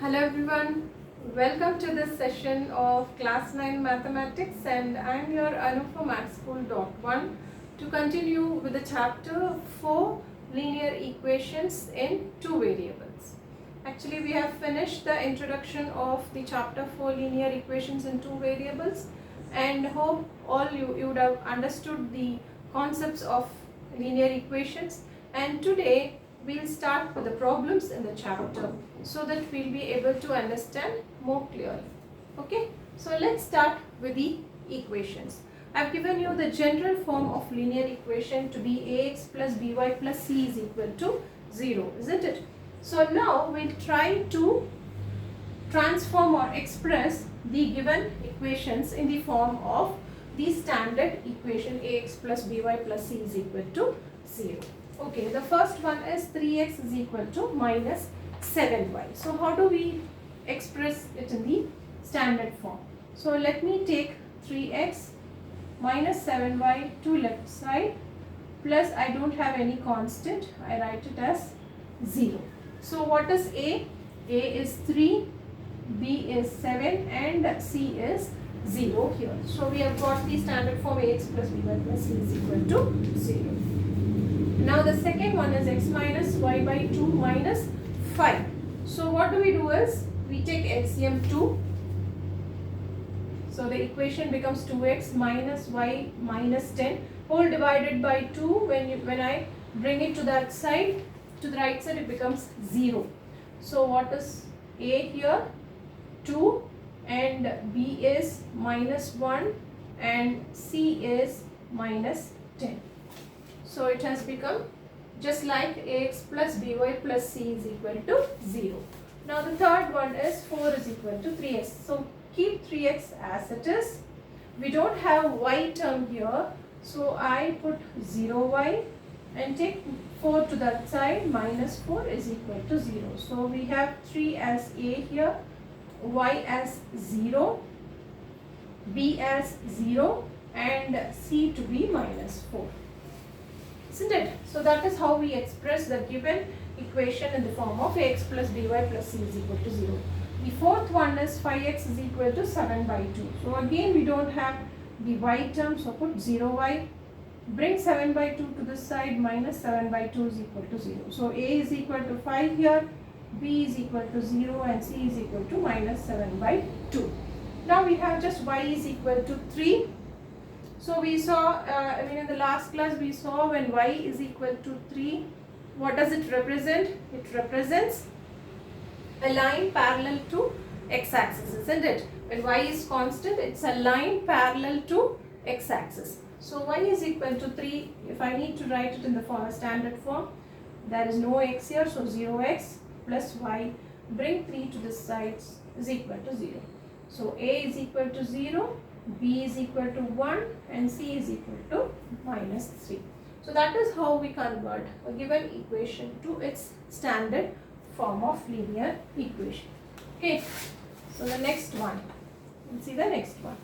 Hello everyone, welcome to this session of class 9 mathematics, and I am your Anu from mathschool.1 to continue with the chapter 4 linear equations in two variables. Actually we have finished the introduction of the chapter 4 linear equations in two variables, and hope all you would have understood the concepts of linear equations, and today we'll start with the problems in the chapter so that we'll be able to understand more clearly. Okay, so let's start with the equations. I've given you the general form of linear equation to be ax plus by plus c is equal to 0, isn't it? So now we'll try to transform or express the given equations in the form of the standard equation ax plus by plus c is equal to 0. Okay, the first one is 3x is equal to minus 7y. So how do we express it in the standard form? So let me take 3x minus 7y to left side, plus I don't have any constant, I write it as 0. So what is A? A is 3, B is 7 and C is 0 here. So we have got the standard form ax plus by plus c is equal to 0. Now the second one is x minus y by 2 minus 5. So what do we do is we take LCM 2. So the equation becomes 2x minus y minus 10 whole divided by 2. When I bring it to that side, to the right side, it becomes 0. So what is A here? 2, and B is minus 1 and C is minus 10. So it has become just like ax plus by plus c is equal to 0. Now the third one is 4 is equal to 3x. So keep 3x as it is. We don't have y term here. So I put 0y and take 4 to that side, minus 4 is equal to 0. So we have 3 as a here, y as 0, b as 0 and c to be minus 4. Isn't it? So that is how we express the given equation in the form of ax plus by plus c is equal to 0. The fourth one is 5x is equal to 7 by 2. So again we don't have the y term, so put 0y. Bring 7 by 2 to this side, minus 7 by 2 is equal to 0. So a is equal to 5 here, b is equal to 0 and c is equal to minus 7 by 2. Now we have just y is equal to 3. So we saw, in the last class we saw when y is equal to 3, what does it represent? It represents a line parallel to x-axis, isn't it? When y is constant, it's a line parallel to x-axis. So y is equal to 3, if I need to write it in the form, standard form, there is no x here, so 0x plus y, bring 3 to this side is equal to 0. So a is equal to 0, b is equal to 1 and c is equal to minus 3. So that is how we convert a given equation to its standard form of linear equation. Okay, so the next one, let's see the next one.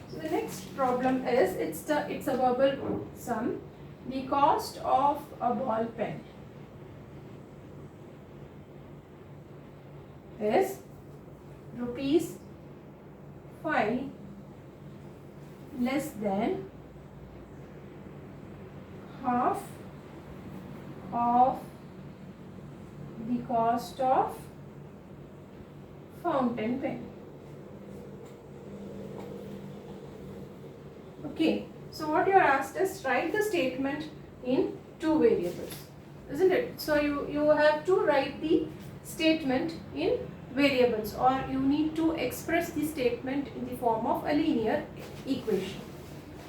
So the next problem is, it's a verbal sum. The cost of a ball pen is rupees 5 less than half of the cost of fountain pen. Okay. So what you are asked is write the statement in two variables, isn't it? So you have to write the statement in variables, or you need to express the statement in the form of a linear equation.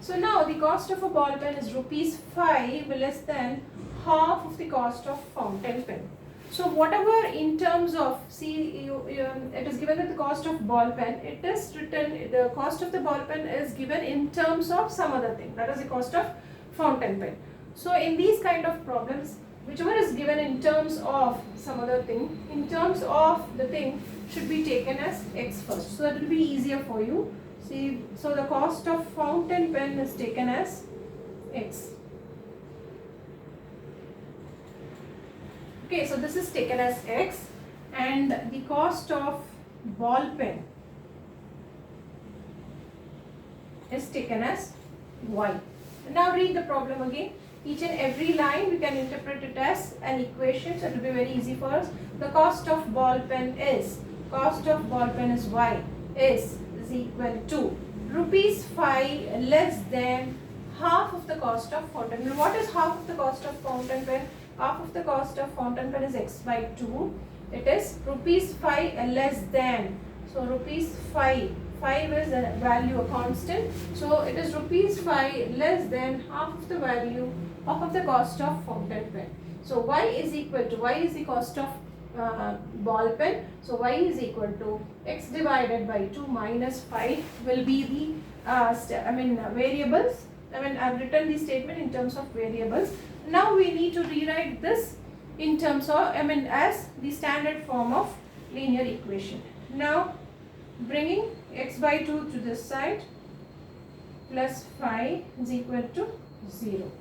So now the cost of a ball pen is rupees 5 less than half of the cost of fountain pen. So whatever in terms of, see, it is given that the cost of ball pen, it is written, the cost of the ball pen is given in terms of some other thing, that is the cost of fountain pen. So in these kind of problems, whichever is given in terms of some other thing, in terms of the thing should be taken as x first. So that will be easier for you See, so the cost of fountain pen is taken as x. Okay, so this is taken as x, and the cost of ball pen is taken as y. Now read the problem again. Each and every line we can interpret it as an equation, so it will be very easy for us. The cost of ball pen is y is equal to rupees 5 less than half of the cost of fountain pen. What is half of the cost of fountain pen? Half of the cost of fountain pen is x by 2. It is rupees 5 less than. So rupees 5 is a value, a constant. So it is rupees 5 less than half of the value of the cost of fountain pen. So y is equal to, y is the cost of ball pen. So y is equal to x divided by 2 minus 5 will be the variables. I've written the statement in terms of variables. Now we need to rewrite this in terms of, as the standard form of linear equation. Now bringing x by 2 to this side plus 5 is equal to 0.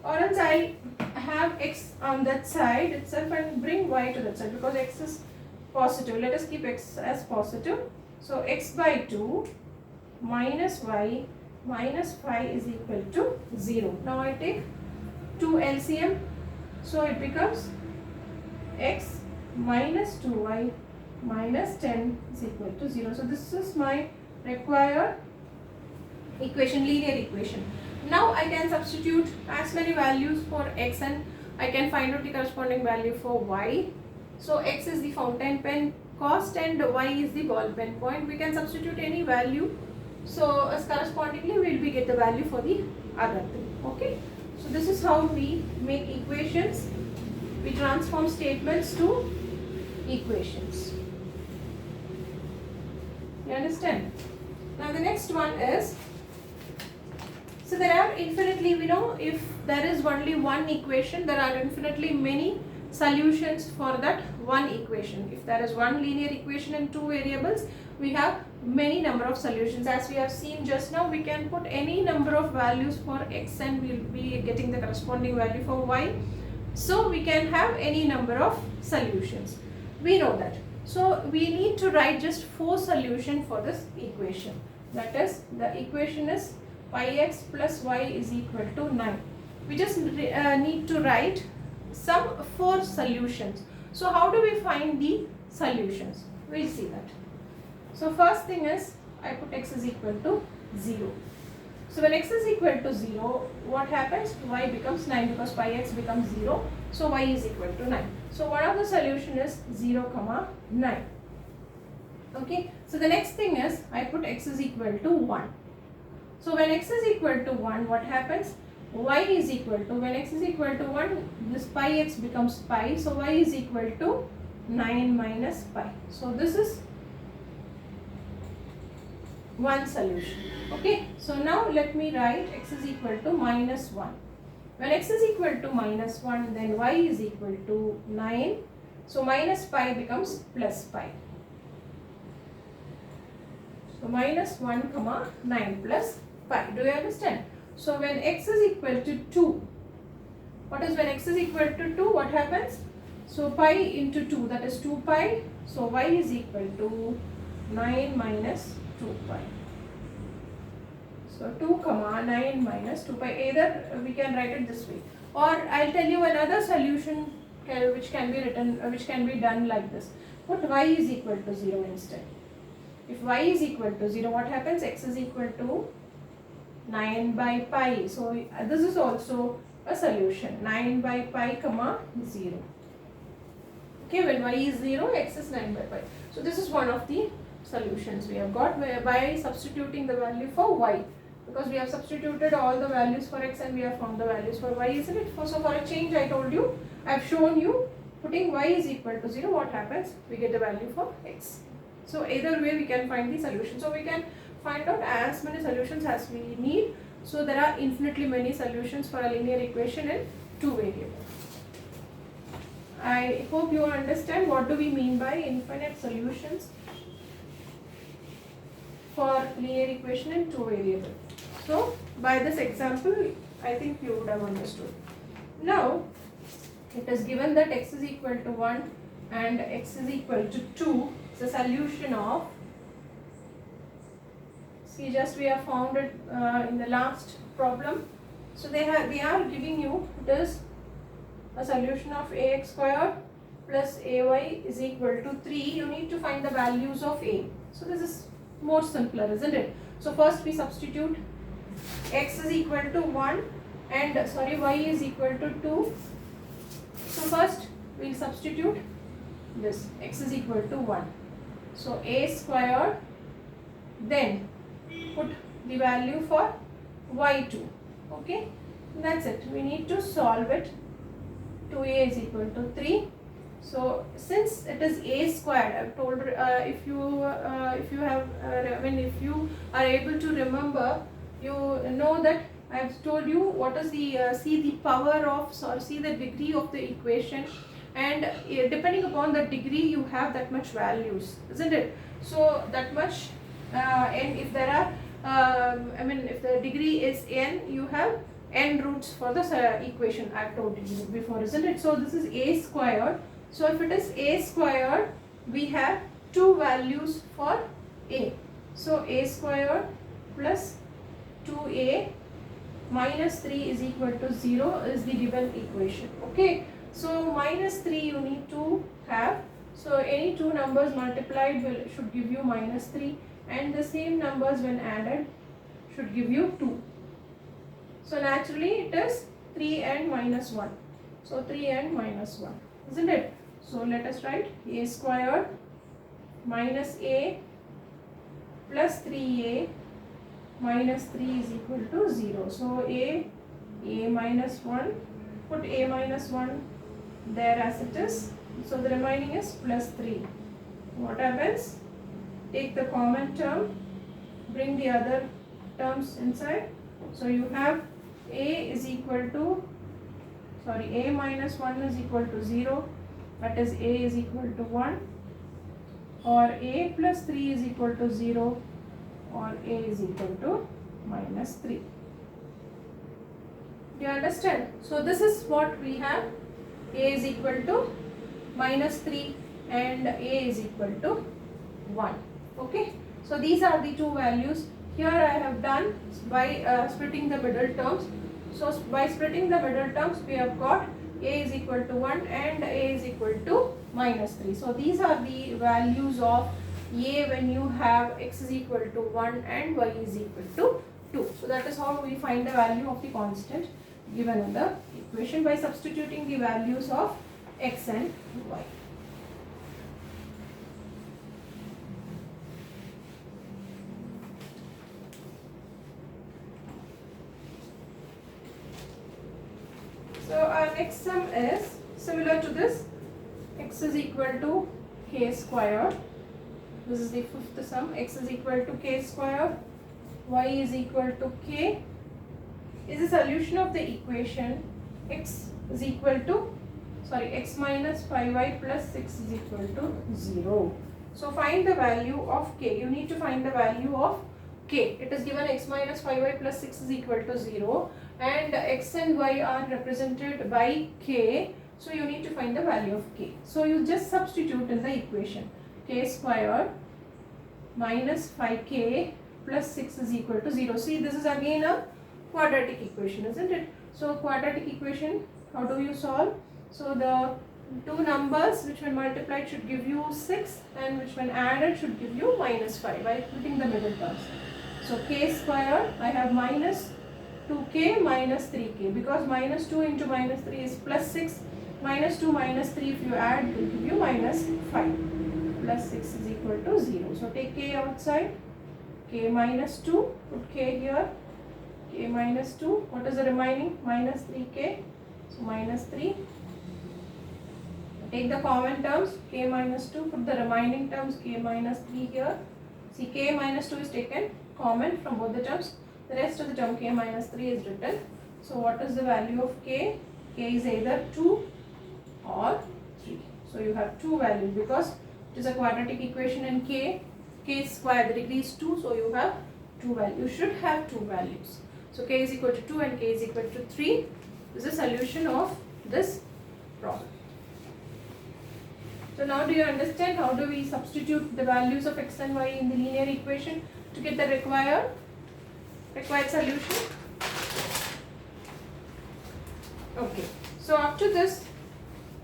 Or else I'll have x on that side itself and bring y to that side, because x is positive. Let us keep x as positive. So x by 2 minus y minus 5 is equal to 0. Now I take 2 LCM. So it becomes x minus 2y minus 10 is equal to 0. So this is my required equation, linear equation. Now I can substitute as many values for x and I can find out the corresponding value for y. So x is the fountain pen cost and y is the ball pen point. We can substitute any value. So as correspondingly we will get the value for the other thing. Okay. So this is how we make equations. We transform statements to equations. You understand? Now the next one is, so there are infinitely, we know if there is only one equation, there are infinitely many solutions for that one equation. If there is one linear equation and two variables, we have many number of solutions. As we have seen just now, we can put any number of values for x and we will be getting the corresponding value for y. So we can have any number of solutions. We know that. So we need to write just 4 solutions for this equation. That is, the equation is pi x plus y is equal to 9. We just need to write some 4 solutions. So how do we find the solutions? We'll see that. So first thing is, I put x is equal to 0. So when x is equal to 0, what happens? Y becomes 9 because pi x becomes 0. So y is equal to 9. So one of the solution is 0, 9. Okay. So the next thing is, I put x is equal to 1. So when x is equal to 1, what happens? Y is equal to, when x is equal to 1, this pi x becomes pi. So y is equal to 9 minus pi. So this is one solution. Okay. So now let me write x is equal to minus 1. When x is equal to minus 1, then y is equal to 9. So minus pi becomes plus pi. So minus 1, 9 plus pi. Do you understand? So when x is equal to 2, what is when x is equal to 2? What happens? So pi into 2, that is 2 pi. So y is equal to 9 minus 2 pi. So 2, 9 minus 2 pi. Either we can write it this way, or I'll tell you another solution which can be written, which can be done like this. Put y is equal to 0 instead. If y is equal to 0, what happens? X is equal to 9 by pi. So this is also a solution. 9 by pi, 0. Okay, when y is 0, x is 9 by pi. So this is one of the solutions we have got by substituting the value for y. Because we have substituted all the values for x and we have found the values for y, isn't it? So for a change, I told you, I have shown you, putting y is equal to 0, what happens? We get the value for x. So either way we can find the solution. So we can find out as many solutions as we need. So there are infinitely many solutions for a linear equation in 2 variables. I hope you understand what do we mean by infinite solutions for linear equation in two variable. So by this example, I think you would have understood. Now it is given that x is equal to 1 and x is equal to 2. It's a solution of, see, just we have found it in the last problem. So they are giving you, it is a solution of ax square plus ay is equal to 3. You need to find the values of a. So this is more simpler, isn't it? So first we substitute x is equal to 1 and y is equal to 2. So first we will substitute this, x is equal to 1. So a square, then put the value for y2. Okay, that's it. We need to solve it. 2a is equal to 3. So since it is a squared, I've told if you have if you are able to remember, you know that I have told you what is the see the power of, see the degree of the equation, and depending upon the degree you have that much values, isn't it? So that much, and if there are if the degree is n, you have n roots for this equation. I have told you before, isn't it? So this is a squared. So if it is a squared, we have two values for a. So a squared plus 2a minus 3 is equal to 0 is the given equation. Okay. So minus 3 you need to have. So any two numbers multiplied should give you minus 3, and the same numbers when added should give you 2. So naturally it is 3 and minus 1. So 3 and minus 1, isn't it? So let us write a squared minus a plus 3a minus 3 is equal to 0. So a minus 1, put a minus 1 there as it is. So the remaining is plus 3. What happens? Take the common term, bring the other terms inside. So you have a is equal to, a minus 1 is equal to 0, that is a is equal to 1, or a plus 3 is equal to 0, or a is equal to minus 3. Do you understand? So this is what we have. A is equal to minus 3 and a is equal to 1. Okay. So these are the two values. Here I have done by splitting the middle terms. So by splitting the middle terms, we have got a is equal to 1 and a is equal to minus 3. So these are the values of a when you have x is equal to 1 and y is equal to 2. So that is how we find the value of the constant given in the equation by substituting the values of x and y. So our next sum is similar to this. X is equal to k square. This is the fifth sum. X is equal to k square. Y is equal to k. Is a solution of the equation x is equal to, x minus 5y plus 6 is equal to 0. So find the value of k. You need to find the value of k. It is given x minus 5y plus 6 is equal to 0, and x and y are represented by k. So you need to find the value of k. So you just substitute in the equation. K squared minus 5k plus 6 is equal to 0. See, this is again a quadratic equation, isn't it? So quadratic equation, how do you solve? So the two numbers which when multiplied should give you 6 and which when added should give you minus 5 by putting the middle terms. So k squared, I have minus 2k minus 3k, because minus 2 into minus 3 is plus 6, minus 2 minus 3 if you add will give you minus 5, plus 6 is equal to 0. So take k outside, k minus 2, put k here, k minus 2, what is the remaining? Minus 3k, so minus 3. Take the common terms, k minus 2, put the remaining terms k minus 3 here. See, k minus 2 is taken common from both the terms. The rest of the term k minus 3 is written. So what is the value of k? K is either 2 or 3. So you have two values because it is a quadratic equation and k k square, the degree is 2, so you have 2 values. You should have 2 values. So k is equal to 2 and k is equal to 3 is the solution of this problem. So now do you understand how do we substitute the values of x and y in the linear equation to get the required solution? Okay. So after this,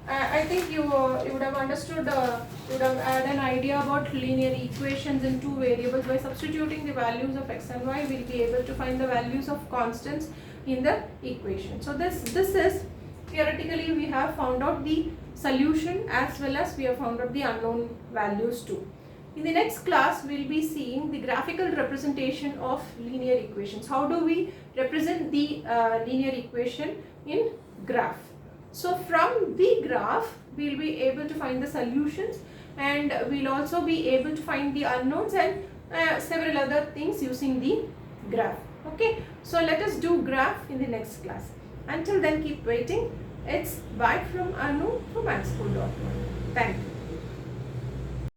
I think you would have understood, you would have had an idea about linear equations in two variables. By substituting the values of x and y, we will be able to find the values of constants in the equation. So this is theoretically we have found out the solution as well as we have found out the unknown values too. In the next class, we will be seeing the graphical representation of linear equations. How do we represent the linear equation in graph? So from the graph, we will be able to find the solutions, and we will also be able to find the unknowns and several other things using the graph. Okay, so let us do graph in the next class. Until then, keep waiting. It's bye from Anu from mathschool.com. Thank you.